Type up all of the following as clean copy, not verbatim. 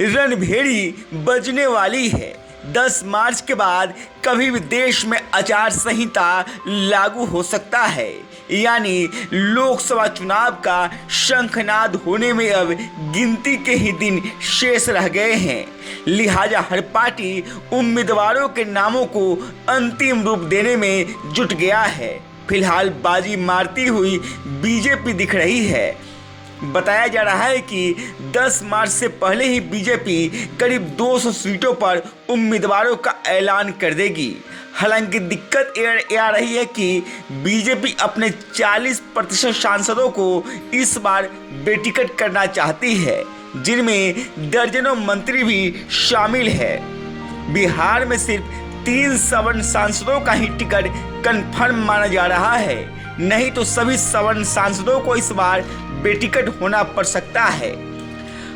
रणभेड़ी बजने वाली है। 10 मार्च के बाद कभी भी देश में आचार संहिता लागू हो सकता है, यानी लोकसभा चुनाव का शंखनाद होने में अब गिनती के ही दिन शेष रह गए हैं। लिहाजा हर पार्टी उम्मीदवारों के नामों को अंतिम रूप देने में जुट गया है। फिलहाल बाजी मारती हुई बीजेपी दिख रही है। बताया जा रहा है कि 10 मार्च से पहले ही बीजेपी करीब 200 सीटों पर उम्मीदवारों का ऐलान कर देगी। हालांकि दिक्कत ये आ रही है कि बीजेपी अपने 40% सांसदों को इस बार बेटिकट करना चाहती है, जिनमें दर्जनों मंत्री भी शामिल है। बिहार में सिर्फ 3 सवर्ण सांसदों का ही टिकट कंफर्म माना जा रहा है, नहीं तो सभी सवर्ण सांसदों को इस बार बेटिकट होना पड़ सकता है।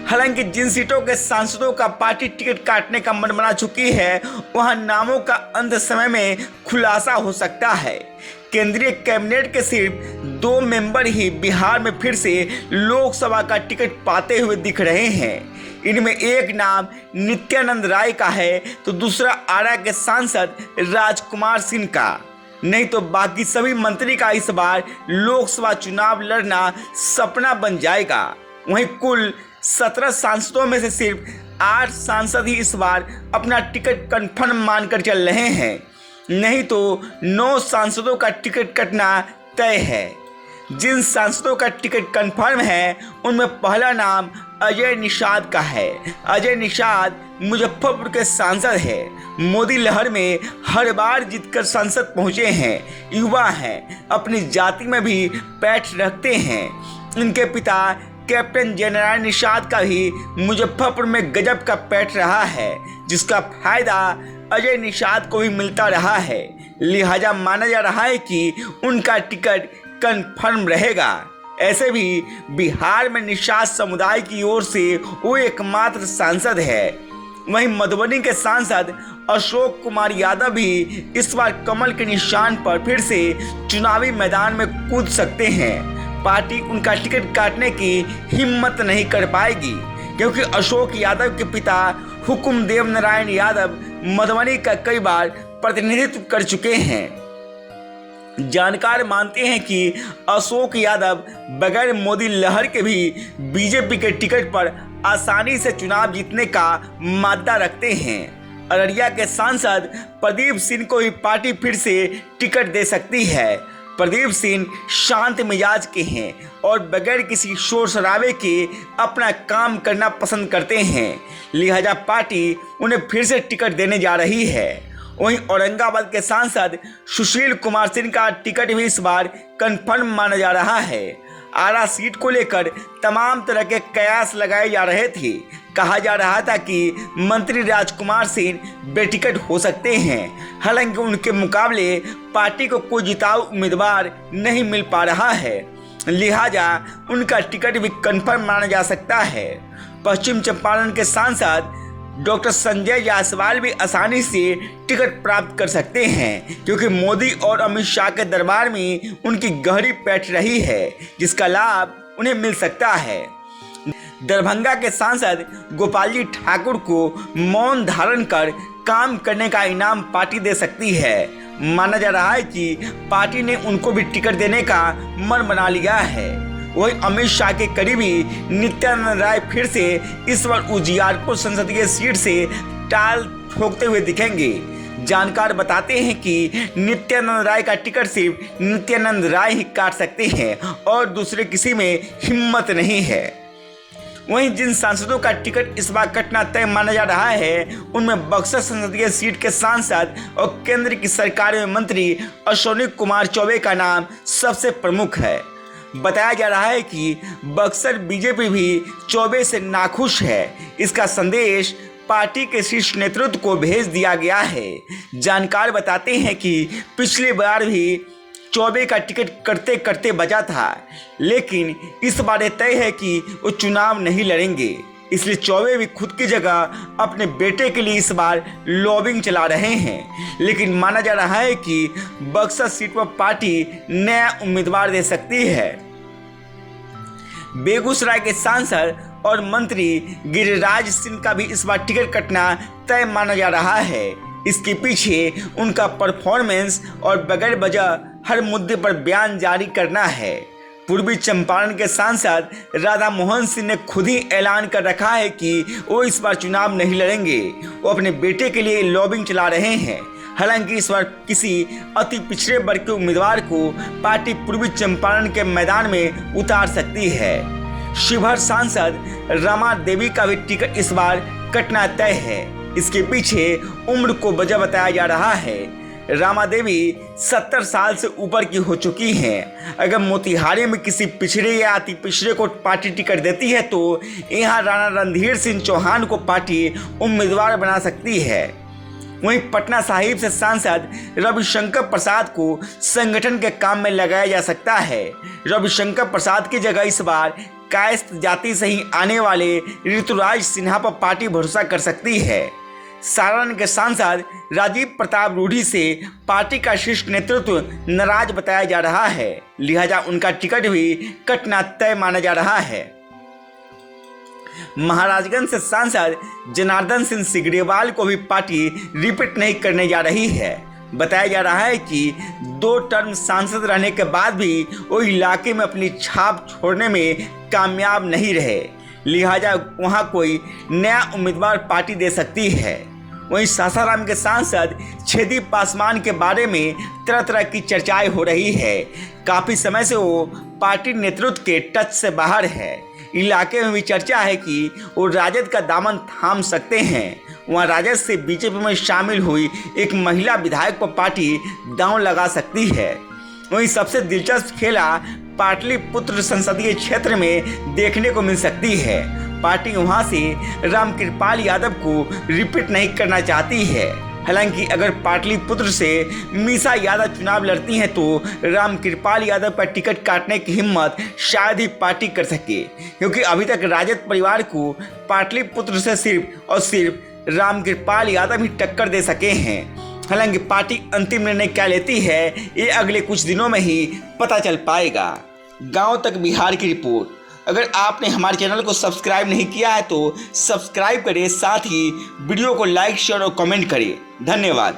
हालांकि जिन सीटों के सांसदों का पार्टी टिकट काटने का मन बना चुकी है, वहां नामों का अंत समय में खुलासा हो सकता है। केंद्रीय कैबिनेट के सिर्फ 2 मेंबर ही बिहार में फिर से लोकसभा का टिकट पाते हुए दिख रहे हैं। इनमें एक नाम नित्यानंद राय का है तो दूसरा आरा के सांसद राजकुमार सिंह का। नहीं तो बाकी सभी मंत्री का इस बार लोकसभा चुनाव लड़ना सपना बन जाएगा। वहीं कुल 17 सांसदों में से सिर्फ 8 सांसद ही इस बार अपना टिकट कंफर्म मानकर चल रहे हैं, नहीं तो 9 सांसदों का टिकट कटना तय है। जिन सांसदों का टिकट कंफर्म है उनमें पहला नाम अजय निषाद का है। अजय निषाद मुजफ्फरपुर के सांसद है। मोदी लहर में हर बार जीतकर संसद पहुंचे हैं। युवा हैं, अपनी जाति में भी पैठ रखते हैं। इनके पिता कैप्टन जनरल निषाद का भी मुजफ्फरपुर में गजब का पैठ रहा है, जिसका फायदा अजय निषाद को भी मिलता रहा है। लिहाजा माना जा रहा है कि उनका टिकट कंफर्म रहेगा। ऐसे भी बिहार में निषाद समुदाय की ओर से वो एकमात्र सांसद है। वहीं मधुबनी के सांसद अशोक कुमार यादव भी इस बार कमल के निशान पर फिर से चुनावी मैदान में कूद सकते हैं। पार्टी उनका टिकट काटने की हिम्मत नहीं कर पाएगी, क्योंकि अशोक यादव के पिता हुकुमदेव नारायण यादव मधुबनी का कई बार प्रतिनिधित्व कर चुके हैं। जानकार मानते हैं कि अशोक यादव बगैर मोदी लहर के भी बीजेपी के टिकट पर आसानी से चुनाव जीतने का मादा रखते हैं। अररिया के सांसद प्रदीप सिंह को भी पार्टी फिर से टिकट दे सकती है। प्रदीप सिंह शांत मिजाज के हैं और बगैर किसी शोर शराबे के अपना काम करना पसंद करते हैं। लिहाजा पार्टी उन्हें फिर से टिकट देने जा रही है। वहीं औरंगाबाद के सांसद सुशील कुमार सिंह का टिकट भी इस बार कंफर्म माना जा रहा है। आरा सीट को लेकर तमाम तरह के कयास लगाए जा रहे थे। कहा जा रहा था कि मंत्री राजकुमार सिंह बेटिकट हो सकते हैं। हालांकि उनके मुकाबले पार्टी को कोई जिताऊ उम्मीदवार नहीं मिल पा रहा है, लिहाजा उनका टिकट भी कंफर्म माना जा सकता है। पश्चिम चंपारण के सांसद डॉक्टर संजय जायसवाल भी आसानी से टिकट प्राप्त कर सकते हैं, क्योंकि मोदी और अमित शाह के दरबार में उनकी गहरी पैठ रही है, जिसका लाभ उन्हें मिल सकता है। दरभंगा के सांसद गोपाल जी ठाकुर को मौन धारण कर काम करने का इनाम पार्टी दे सकती है। माना जा रहा है कि पार्टी ने उनको भी टिकट देने का मन बना लिया है। वहीं अमित शाह के करीबी नित्यानंद राय फिर से इस बार उजियारपुर संसदीय सीट से टाल ठोकते हुए दिखेंगे। जानकार बताते हैं कि नित्यानंद राय का टिकट सिर्फ नित्यानंद राय ही काट सकते हैं और दूसरे किसी में हिम्मत नहीं है। वहीं जिन सांसदों का टिकट इस बार कटना तय माना जा रहा है, उनमें बक्सर संसदीय सीट के सांसद और केंद्र की सरकार में मंत्री अश्विनी कुमार चौबे का नाम सबसे प्रमुख है। बताया जा रहा है कि बक्सर बीजेपी भी चौबे से नाखुश है। इसका संदेश पार्टी के शीर्ष नेतृत्व को भेज दिया गया है। जानकार बताते हैं कि पिछली बार भी चौबे का टिकट करते करते बचा था, लेकिन इस बार तय है कि वो चुनाव नहीं लड़ेंगे। इसलिए चौबे भी खुद की जगह अपने बेटे के लिए इस बार लॉबिंग चला रहे हैं। लेकिन माना जा रहा है कि बक्सर सीट पर पार्टी नया उम्मीदवार दे सकती है। बेगूसराय के सांसद और मंत्री गिरिराज सिंह का भी इस बार टिकट कटना तय माना जा रहा है। इसके पीछे उनका परफॉर्मेंस और बगैर वजह हर मुद्दे पर बयान जारी करना है। पूर्वी चंपारण के सांसद राधा मोहन सिंह ने खुद ही ऐलान कर रखा है कि वो इस बार चुनाव नहीं लड़ेंगे। वो अपने बेटे के लिए लॉबिंग चला रहे हैं। हालांकि इस बार किसी अति पिछड़े वर्ग के उम्मीदवार को पार्टी पूर्वी चंपारण के मैदान में उतार सकती है। शिवहर सांसद रमा देवी का भी टिकट इस बार कटना तय है। इसके पीछे उम्र को वजह बताया जा रहा है। रामा देवी 70 साल से ऊपर की हो चुकी हैं। अगर मोतिहारी में किसी पिछड़े या अति पिछड़े को पार्टी टिकट देती है तो यहाँ राणा रणधीर सिंह चौहान को पार्टी उम्मीदवार बना सकती है। वहीं पटना साहिब से सांसद रविशंकर प्रसाद को संगठन के काम में लगाया जा सकता है। रविशंकर प्रसाद की जगह इस बार कायस्थ जाति से ही आने वाले ऋतुराज सिन्हा पर पार्टी भरोसा कर सकती है। सारण के सांसद राजीव प्रताप रूढ़ी से पार्टी का शीर्ष नेतृत्व नाराज बताया जा रहा है, लिहाजा उनका टिकट भी कटना तय माना जा रहा है। महाराजगंज से सांसद जनार्दन सिंह सिग्रीवाल को भी पार्टी रिपीट नहीं करने जा रही है। बताया जा रहा है कि 2 टर्म सांसद रहने के बाद भी वो इलाके में अपनी छाप छोड़ने में कामयाब नहीं रहे, लिहाजा वहां कोई नया उम्मीदवार पार्टी दे सकती है। वहीं सासाराम के सांसद छेदी पासवान के बारे में तरह तरह की चर्चाएं हो रही है। काफी समय से वो पार्टी नेतृत्व के टच से बाहर है। इलाके में भी चर्चा है कि वो राजद का दामन थाम सकते हैं। वहाँ राजद से बीजेपी में शामिल हुई एक महिला विधायक पर पार्टी दांव लगा सकती है। वहीं सबसे दिलचस्प खेला पाटलिपुत्र संसदीय क्षेत्र में देखने को मिल सकती है। पार्टी वहां से रामकृपाल यादव को रिपीट नहीं करना चाहती है। हालांकि अगर पाटलिपुत्र से मीसा यादव चुनाव लड़ती हैं तो रामकृपाल यादव पर टिकट काटने की हिम्मत शायद ही पार्टी कर सके, क्योंकि अभी तक राजद परिवार को पाटलिपुत्र से सिर्फ और सिर्फ रामकृपाल यादव ही टक्कर दे सके हैं। हालांकि पार्टी अंतिम निर्णय क्या लेती है ये अगले कुछ दिनों में ही पता चल पाएगा। गांव तक बिहार की रिपोर्ट। अगर आपने हमारे चैनल को सब्सक्राइब नहीं किया है तो सब्सक्राइब करें, साथ ही वीडियो को लाइक शेयर और कमेंट करें। धन्यवाद।